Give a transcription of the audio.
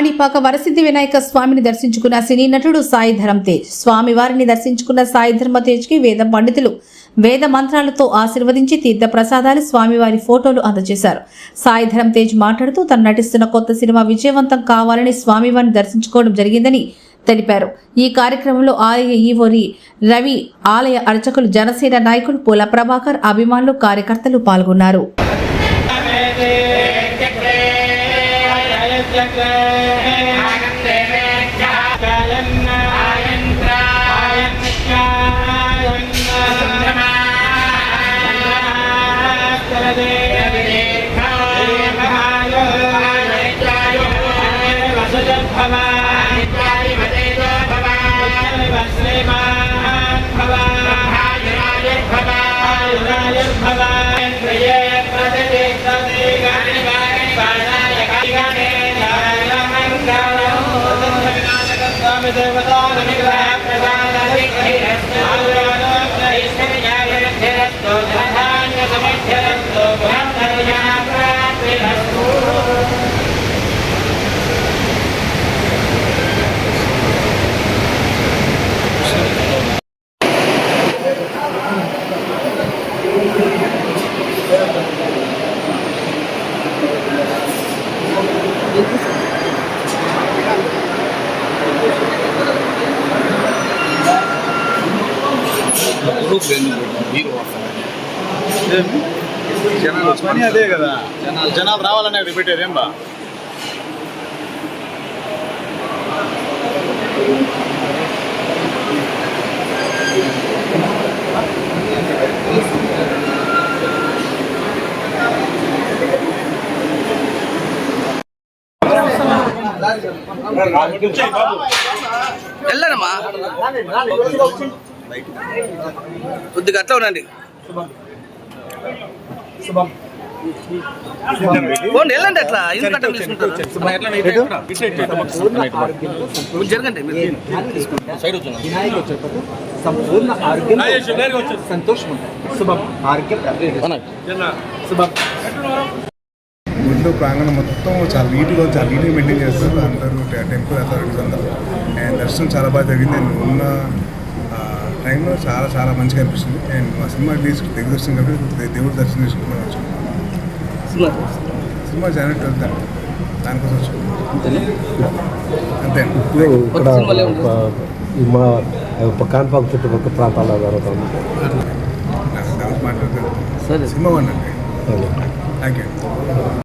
కాణిపాక వరసిద్ధి వినాయక స్వామిని దర్శించుకున్న సినీ నటుడు సాయి ధరమ్ తేజ్. స్వామివారిని దర్శించుకున్న సాయి ధర్మ తేజ్ కి వేద పండితులు వేద మంత్రాలతో ఆశీర్వదించి తీర్థ ప్రసాదాలు స్వామివారి ఫోటోలు అందజేశారు. సాయి ధరమ్ తేజ్ మాట్లాడుతూ తను నటిస్తున్న కొత్త సినిమా విజయవంతం కావాలని స్వామివారిని దర్శించుకోవడం జరిగిందని తెలిపారు. ఈ కార్యక్రమంలో ఆలయ ఈవోరి రవి, ఆలయ అర్చకులు, జనసేన నాయకులు పూల ప్రభాకర్, అభిమానులు, కార్యకర్తలు పాల్గొన్నారు. అదే కదా జనాలు రావాలనే రిపీటెడ్ ఏం బా వెళ్ళనమ్మా కొద్దిగా అట్లా ఉండండి. వెళ్ళండి అట్లా ఎందుకంటే జరగండి. సంపూర్ణ ఆరోగ్యం, సంతోషం ఉంటుంది. శుభం. ఆరోగ్యం శుభం. గుంటూరు ప్రాంగణం మొత్తం చాలా నీట్గా మెయింటైన్ చేస్తారు అందరూ, టెంపుల్ అథారిటీస్ అందరూ. అండ్ దర్శనం చాలా బాగా జరిగింది. అండ్ ఉన్న టైంలో చాలా మంచిగా అనిపిస్తుంది. అండ్ మా సినిమా రిలీజ్ దగ్గర వస్తుంది కాబట్టి దేవుడు దర్శనం చేసుకుంటున్నాం. సినిమా జాయిన్ వెళ్తాను, దానికోసం వచ్చుకుంటాం అంతే. మా కాణిపాక చుట్టుపక్కల ప్రాంతాల్లో జరుగుతుంది. నాకు మాట్లాడతాను. సినిమా అనండి. Thank you.